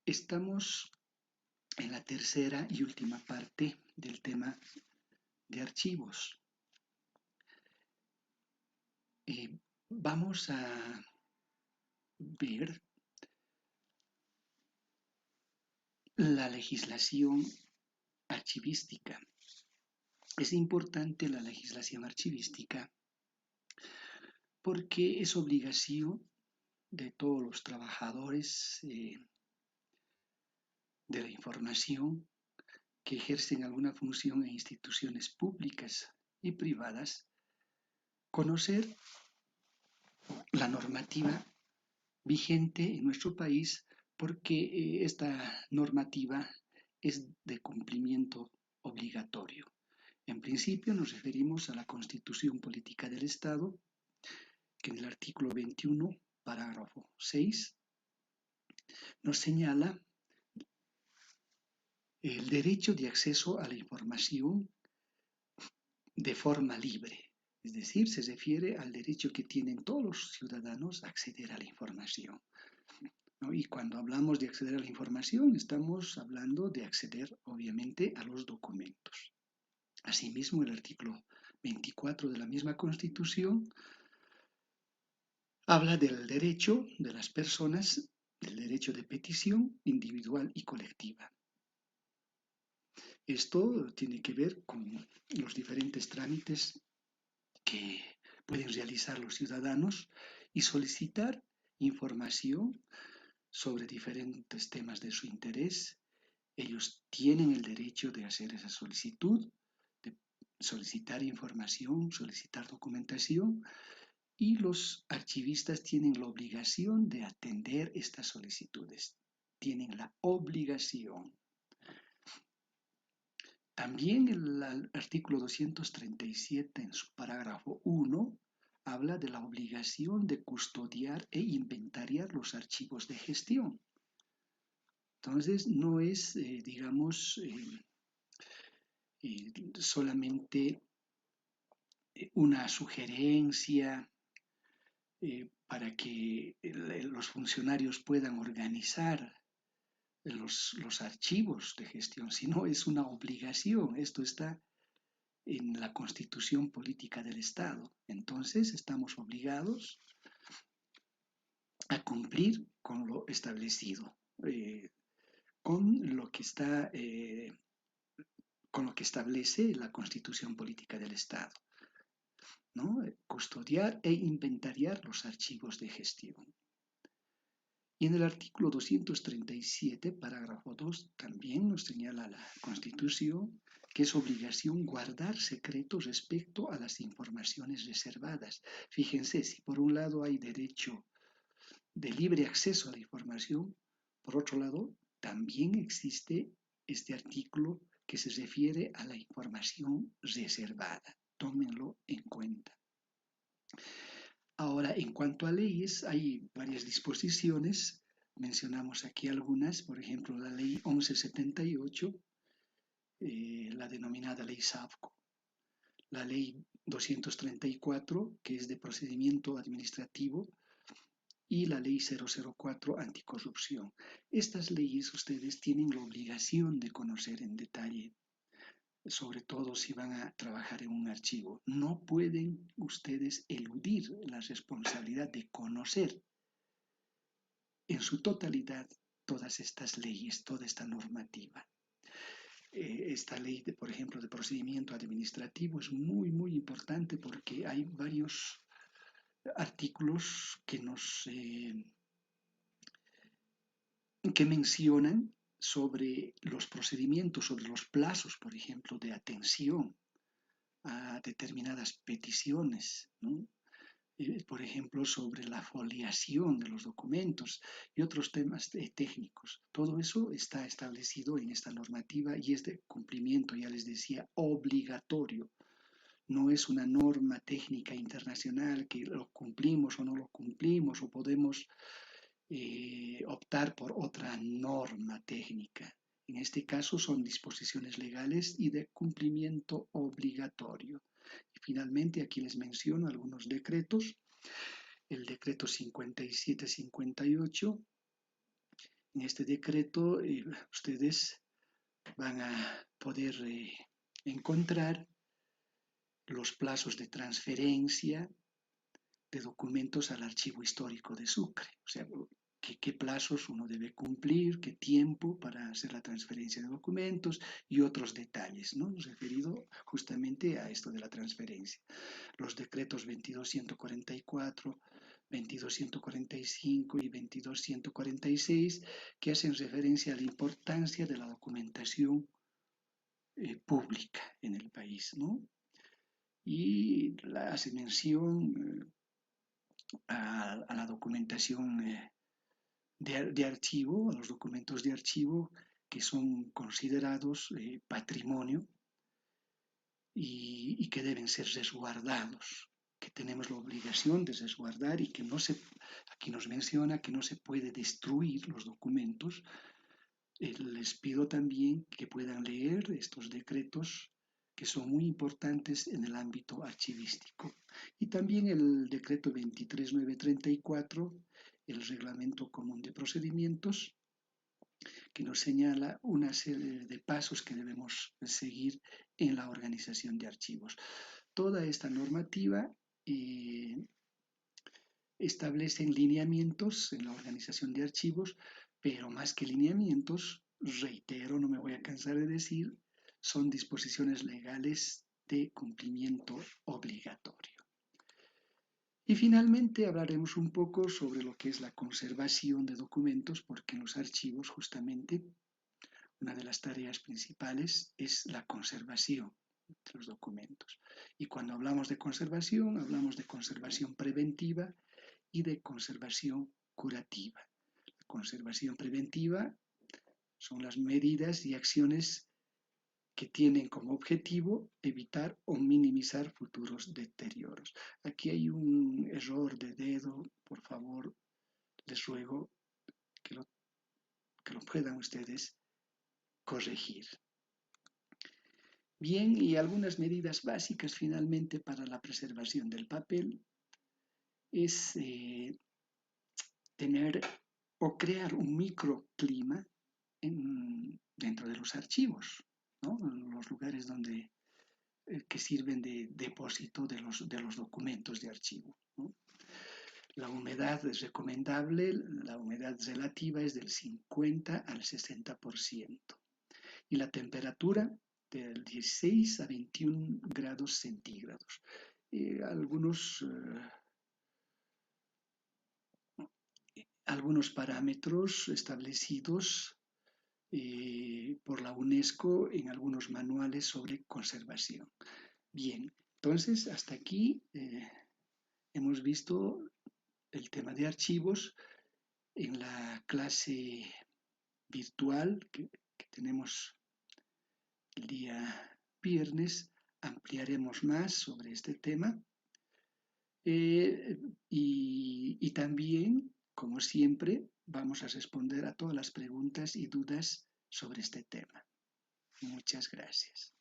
Estamos en la tercera y última parte del tema de archivos. Vamos a ver la legislación archivística. Es importante la legislación archivística porque es obligación de todos los trabajadores de la información que ejercen alguna función en instituciones públicas y privadas conocer la normativa vigente en nuestro país porque esta normativa es de cumplimiento obligatorio. En principio nos referimos a la Constitución Política del Estado, que en el artículo 21, parágrafo 6, nos señala el derecho de acceso a la información de forma libre. Es decir, se refiere al derecho que tienen todos los ciudadanos a acceder a la información, ¿no? Y cuando hablamos de acceder a la información, estamos hablando de acceder, obviamente, a los documentos. Asimismo, el artículo 24 de la misma Constitución habla del derecho de las personas, del derecho de petición individual y colectiva. Esto tiene que ver con los diferentes trámites que pueden realizar los ciudadanos y solicitar información sobre diferentes temas de su interés. Ellos tienen el derecho de hacer esa solicitud, de solicitar información, solicitar documentación, y los archivistas tienen la obligación de atender estas solicitudes. Tienen la obligación. También el artículo 237 en su parágrafo 1 habla de la obligación de custodiar e inventariar los archivos de gestión. Entonces, no es, solamente una sugerencia para que los funcionarios puedan organizar los archivos de gestión, sino es una obligación. Esto está en la Constitución Política del Estado. Entonces, estamos obligados a cumplir con lo establecido, con lo que establece la Constitución Política del Estado, ¿no? Custodiar e inventariar los archivos de gestión. Y en el artículo 237, parágrafo 2, también nos señala la Constitución que es obligación guardar secretos respecto a las informaciones reservadas. Fíjense, si por un lado hay derecho de libre acceso a la información, por otro lado, también existe este artículo que se refiere a la información reservada. Tómenlo en cuenta. Ahora, en cuanto a leyes, hay varias disposiciones. Mencionamos aquí algunas, por ejemplo, la ley 1178, la denominada ley SAFCO, la ley 234, que es de procedimiento administrativo, y la ley 004 anticorrupción. Estas leyes ustedes tienen la obligación de conocer en detalle, sobre todo si van a trabajar en un archivo. No pueden ustedes eludir la responsabilidad de conocer en su totalidad todas estas leyes, toda esta normativa. Esta ley, por ejemplo, de procedimiento administrativo es muy, muy importante porque hay varios artículos que mencionan sobre los procedimientos, sobre los plazos, por ejemplo, de atención a determinadas peticiones, ¿no? Por ejemplo, sobre la foliación de los documentos y otros temas técnicos. Todo eso está establecido en esta normativa y es de cumplimiento, ya les decía, obligatorio. No es una norma técnica internacional que lo cumplimos o no lo cumplimos o podemos optar por otra norma técnica. En este caso son disposiciones legales y de cumplimiento obligatorio. Y finalmente aquí les menciono algunos decretos. El decreto 5758 En este decreto ustedes van a poder encontrar los plazos de transferencia de documentos al Archivo Histórico de Sucre. O sea, qué plazos uno debe cumplir, qué tiempo para hacer la transferencia de documentos y otros detalles, ¿no? Referido justamente a esto de la transferencia. Los decretos 22.144, 22.145 y 22.146 que hacen referencia a la importancia de la documentación pública en el país, ¿no? Y hace mención a la documentación de archivo, a los documentos de archivo que son considerados patrimonio y que deben ser resguardados, que tenemos la obligación de resguardar y que no se, aquí nos menciona que no se puede destruir los documentos. Les pido también que puedan leer estos decretos que son muy importantes en el ámbito archivístico. Y también el decreto 23934, el Reglamento Común de Procedimientos, que nos señala una serie de pasos que debemos seguir en la organización de archivos. Toda esta normativa establece lineamientos en la organización de archivos, pero más que lineamientos, reitero, no me voy a cansar de decir, son disposiciones legales de cumplimiento obligatorio. Y finalmente hablaremos un poco sobre lo que es la conservación de documentos, porque en los archivos justamente una de las tareas principales es la conservación de los documentos. Y cuando hablamos de conservación preventiva y de conservación curativa. La conservación preventiva son las medidas y acciones que tienen como objetivo evitar o minimizar futuros deterioros. Aquí hay un error de dedo, por favor, les ruego que lo puedan ustedes corregir. Bien, y algunas medidas básicas finalmente para la preservación del papel es tener o crear un microclima dentro de los archivos, ¿no? Los lugares donde, que sirven de depósito de los documentos de archivo, ¿no? La humedad es recomendable, la humedad relativa es del 50 al 60% y la temperatura del 16 a 21 grados centígrados. Algunos parámetros establecidos por la UNESCO en algunos manuales sobre conservación. Bien, entonces hasta aquí hemos visto el tema de archivos. En la clase virtual que tenemos el día viernes ampliaremos más sobre este tema y también, como siempre, vamos a responder a todas las preguntas y dudas sobre este tema. Muchas gracias.